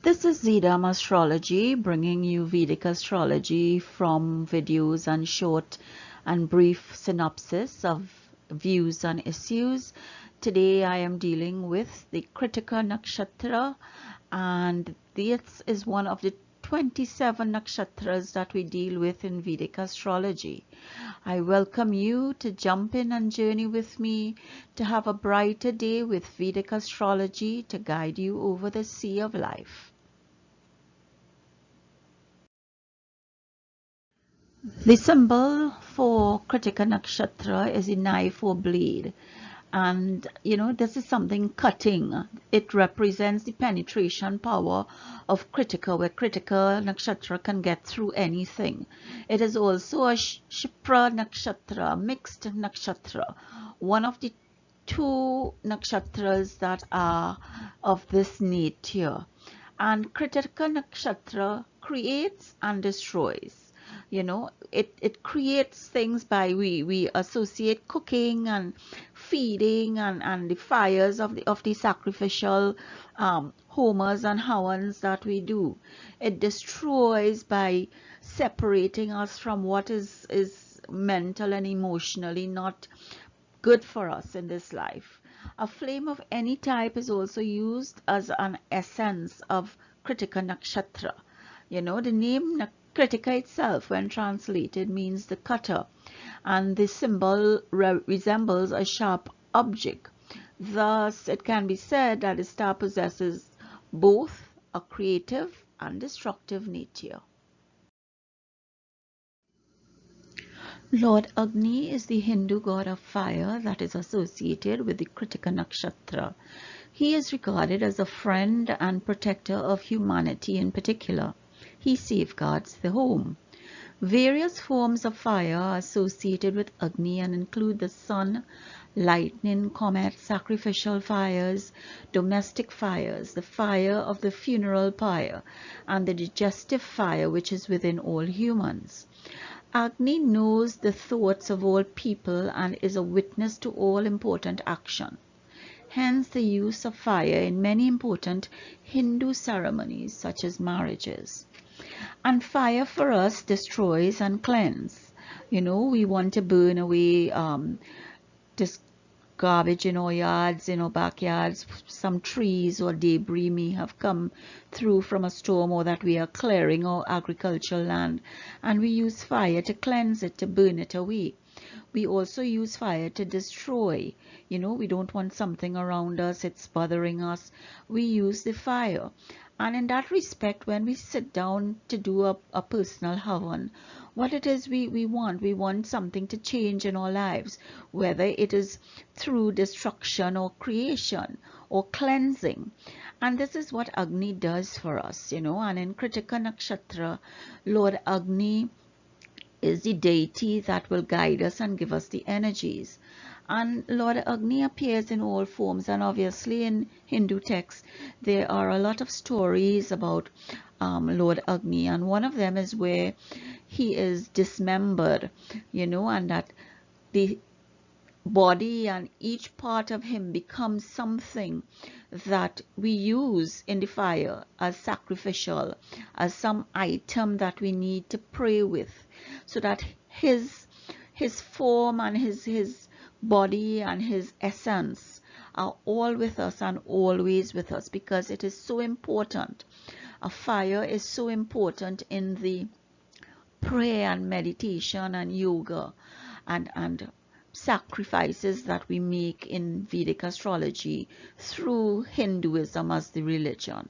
This is Vedic Astrology, bringing you Vedic Astrology from videos and short and brief synopsis of views and issues. Today I am dealing with the Krittika Nakshatra, and this is one of the 27 nakshatras that we deal with in Vedic Astrology. I welcome you to jump in and journey with me to have a brighter day with Vedic Astrology to guide you over the sea of life. The symbol for Krittika Nakshatra is a knife or blade, and this is something cutting. It represents the penetration power of Krittika, where Krittika Nakshatra can get through anything. It is also a Shipra Nakshatra, mixed nakshatra, one of the two nakshatras that are of this nature. And Krittika Nakshatra creates and destroys. It creates things by we associate cooking and feeding and the fires of the sacrificial homers and hawans that we do. It destroys by separating us from what is mental and emotionally not good for us in this life. A flame of any type is also used as an essence of Krittika Nakshatra. The name Krittika itself, when translated, means the cutter, and the symbol resembles a sharp object. Thus, it can be said that the star possesses both a creative and destructive nature. Lord Agni is the Hindu god of fire that is associated with the Krittika Nakshatra. He is regarded as a friend and protector of humanity in particular. He safeguards the home. Various forms of fire are associated with Agni and include the sun, lightning, comet, sacrificial fires, domestic fires, the fire of the funeral pyre, and the digestive fire which is within all humans. Agni knows the thoughts of all people and is a witness to all important action. Hence the use of fire in many important Hindu ceremonies such as marriages. And fire for us destroys and cleanses. We want to burn away this garbage in our yards, in our backyards. Some trees or debris may have come through from a storm, or that we are clearing our agricultural land, and we use fire to cleanse it, to burn it away. We also use fire to destroy. We don't want something around us, it's bothering us. We use the fire. And in that respect, when we sit down to do a personal havan, what it is we want something to change in our lives, whether it is through destruction or creation or cleansing. And this is what Agni does for us, and in Krittika Nakshatra, Lord Agni is the deity that will guide us and give us the energies. And Lord Agni appears in all forms, and obviously in Hindu texts there are a lot of stories about Lord Agni, and one of them is where he is dismembered, and that the body and each part of him becomes something that we use in the fire as sacrificial, as some item that we need to pray with, so that his form and his body and his essence are all with us and always with us, because it is so important. A fire is so important in the prayer and meditation and yoga and sacrifices that we make in Vedic astrology through Hinduism as the religion.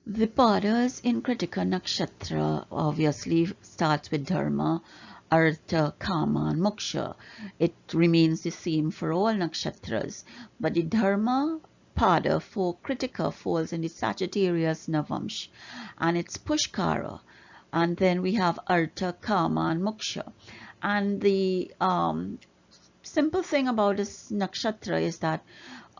The padas in Krittika Nakshatra obviously starts with Dharma, Artha, Kama and Moksha. It remains the same for all nakshatras, but the Dharma pada for Krittika falls in the Sagittarius Navamsh, and it's Pushkara. And then we have Artha, Kama and Moksha. And the simple thing about this nakshatra is that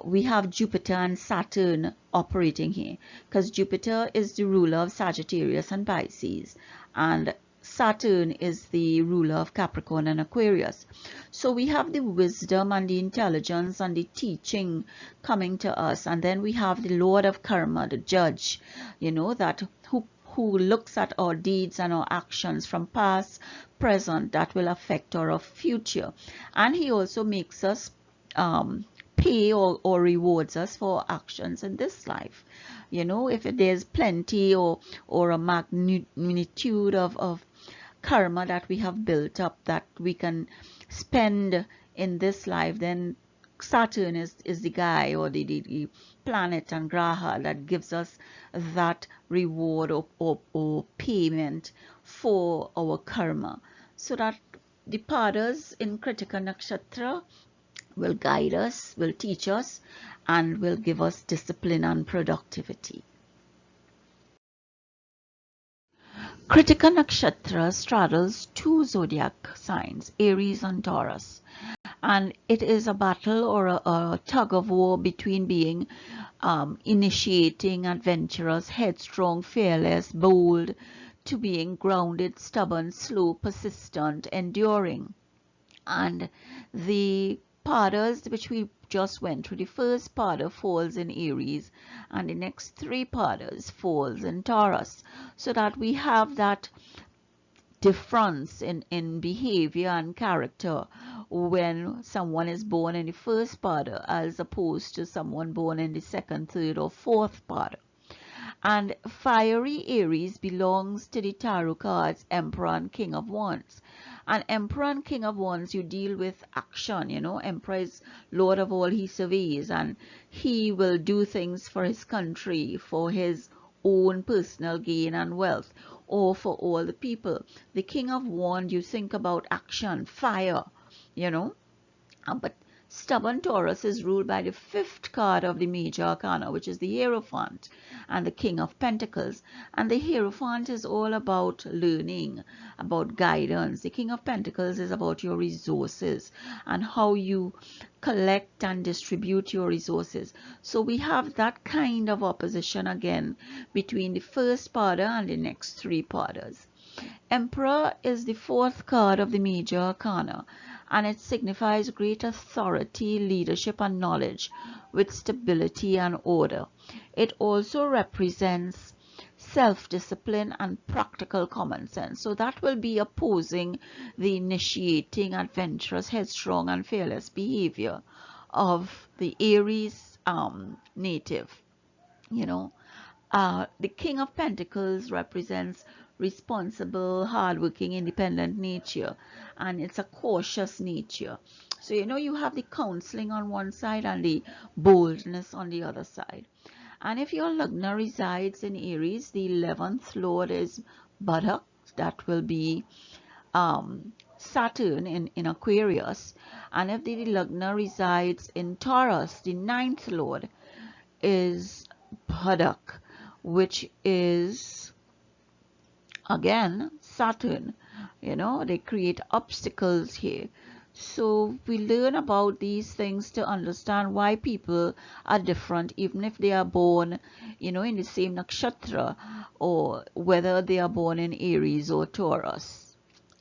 we have Jupiter and Saturn operating here, because Jupiter is the ruler of Sagittarius and Pisces, and Saturn is the ruler of Capricorn and Aquarius. So we have the wisdom and the intelligence and the teaching coming to us. And then we have the Lord of Karma, the judge, that who looks at our deeds and our actions from past, present, that will affect our future. And he also makes us pay or rewards us for actions in this life. If there's plenty or a magnitude of karma that we have built up that we can spend in this life, then Saturn is the guy or the planet and graha that gives us that reward or payment for our karma. So that the padas in Krittika Nakshatra will guide us, will teach us, and will give us discipline and productivity. Krittika Nakshatra straddles two zodiac signs, Aries and Taurus. And it is a battle or a tug of war between being initiating, adventurous, headstrong, fearless, bold, to being grounded, stubborn, slow, persistent, enduring. And the padas which we just went through, the first pada falls in Aries and the next three padas falls in Taurus, so that we have that difference in behavior and character when someone is born in the first pada as opposed to someone born in the second, third, or fourth pada. And fiery Aries belongs to the tarot cards Emperor and King of Wands. And Emperor and King of Wands, you deal with action, Emperor is Lord of all he surveys, and he will do things for his country, for his own personal gain and wealth, or for all the people. The King of Wands, you think about action, fire, but stubborn Taurus is ruled by the fifth card of the major arcana, which is the Hierophant and the King of Pentacles. And the Hierophant is all about learning, about guidance. The King of Pentacles is about your resources and how you collect and distribute your resources. So we have that kind of opposition again between the first pada and the next three padas. Emperor is the fourth card of the major arcana, and it signifies great authority, leadership, and knowledge with stability and order. It also represents self-discipline and practical common sense. So that will be opposing the initiating, adventurous, headstrong, and fearless behavior of the Aries native. The King of Pentacles represents responsible, hardworking, independent nature, and it's a cautious nature. So you have the counseling on one side and the boldness on the other side. And if your lagna resides in Aries, the 11th lord is Badak. That will be Saturn in Aquarius. And if the lagna resides in Taurus, the 9th lord is Badak, which is again Saturn. They create obstacles here. So we learn about these things to understand why people are different, even if they are born in the same nakshatra, or whether they are born in Aries or Taurus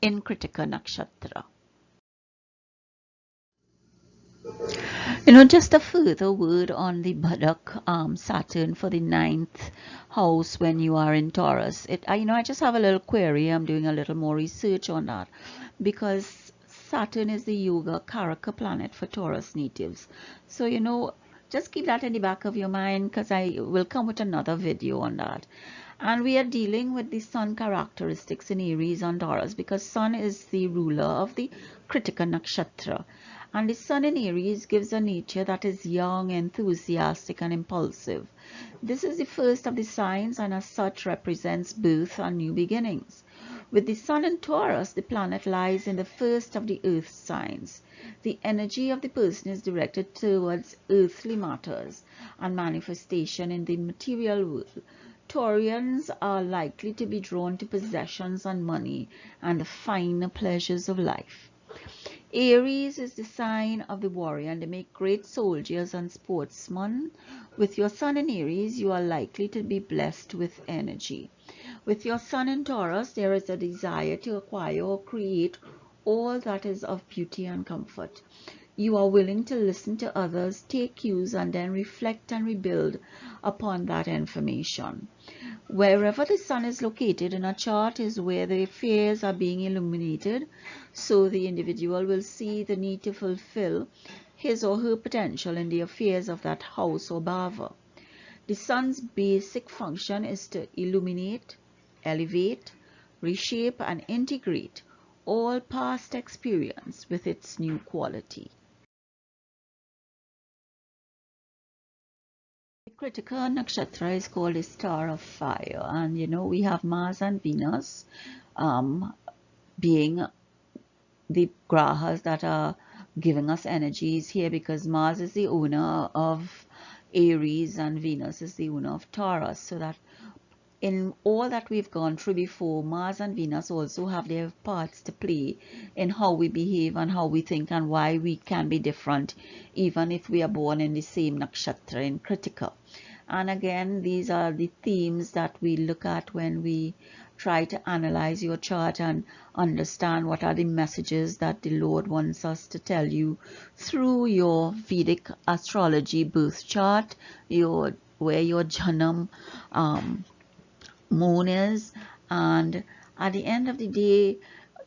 in Krittika Nakshatra. Just a further word on the Badak Saturn for the 9th house when you are in Taurus. I just have a little query. I'm doing a little more research on that because Saturn is the Yoga Karaka planet for Taurus natives. So, just keep that in the back of your mind because I will come with another video on that. And we are dealing with the Sun characteristics in Aries and Taurus because Sun is the ruler of the Krittika Nakshatra. And the Sun in Aries gives a nature that is young, enthusiastic, and impulsive. This is the first of the signs and as such represents birth and new beginnings. With the Sun in Taurus, the planet lies in the first of the earth signs. The energy of the person is directed towards earthly matters and manifestation in the material world. Taurians are likely to be drawn to possessions and money and the finer pleasures of life. Aries is the sign of the warrior and they make great soldiers and sportsmen. With your Sun in Aries, you are likely to be blessed with energy. With your sun in Taurus, there is a desire to acquire or create all that is of beauty and comfort. You are willing to listen to others, take cues, and then reflect and rebuild upon that information. Wherever the sun is located in a chart is where the affairs are being illuminated, so the individual will see the need to fulfill his or her potential in the affairs of that house or bhava. The sun's basic function is to illuminate, elevate, reshape, and integrate all past experience with its new quality. The Krittika Nakshatra is called a star of fire, and we have Mars and Venus being the grahas that are giving us energies here, because Mars is the owner of Aries and Venus is the owner of Taurus. So that in all that we've gone through before, Mars and Venus also have their parts to play in how we behave and how we think and why we can be different, even if we are born in the same nakshatra in Krittika. And again, these are the themes that we look at when we try to analyze your chart and understand what are the messages that the Lord wants us to tell you through your Vedic astrology birth chart, where your Janam moon is. And at the end of the day,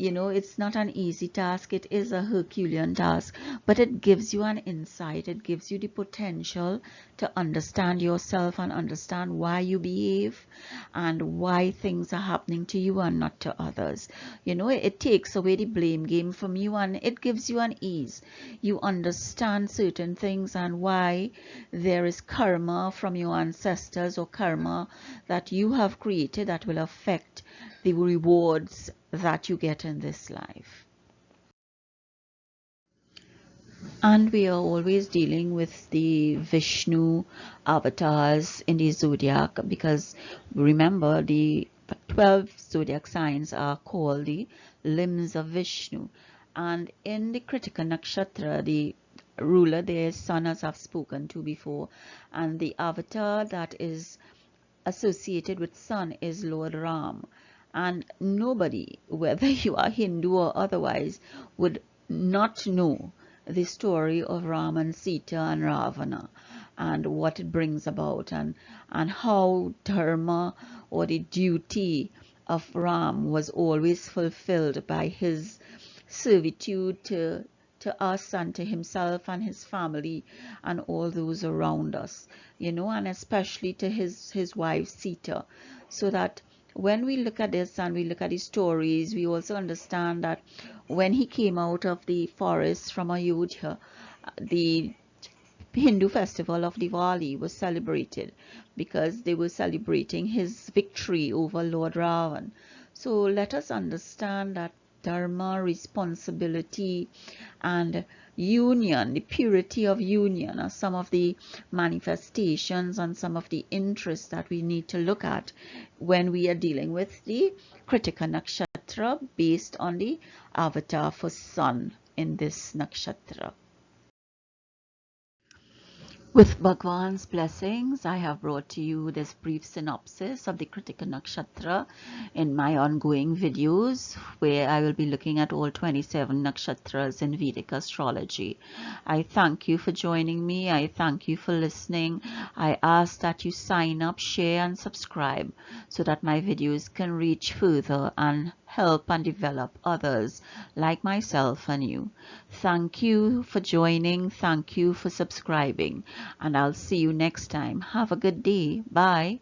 it's not an easy task. It is a Herculean task, but it gives you an insight. It gives you the potential to understand yourself and understand why you behave and why things are happening to you and not to others. It takes away the blame game from you and it gives you an ease. You understand certain things and why there is karma from your ancestors or karma that you have created that will affect the rewards that you get in this life. And we are always dealing with the Vishnu avatars in the zodiac, because remember, the 12 zodiac signs are called the limbs of Vishnu. And in the Krittika Nakshatra, the ruler there is Sun, as I've spoken to before, and the avatar that is associated with Sun is Lord Ram. And nobody, whether you are Hindu or otherwise, would not know the story of Ram and Sita and Ravana and what it brings about, and how dharma, or the duty of Ram, was always fulfilled by his servitude to us and to himself and his family and all those around us, and especially to his wife Sita. So that when we look at this and we look at his stories, we also understand that when he came out of the forest from Ayodhya, the Hindu festival of Diwali was celebrated because they were celebrating his victory over Lord Ravan. So let us understand that dharma, responsibility, and union, the purity of union, are some of the manifestations and some of the interests that we need to look at when we are dealing with the Krittika Nakshatra based on the avatar for Sun in this nakshatra. With Bhagwan's blessings, I have brought to you this brief synopsis of the Krittika Nakshatra in my ongoing videos, where I will be looking at all 27 nakshatras in Vedic astrology. I thank you for joining me. I thank you for listening. I ask that you sign up, share, and subscribe so that my videos can reach further and help and develop others like myself and you. Thank you for joining. Thank you for subscribing. And I'll see you next time. Have a good day. Bye.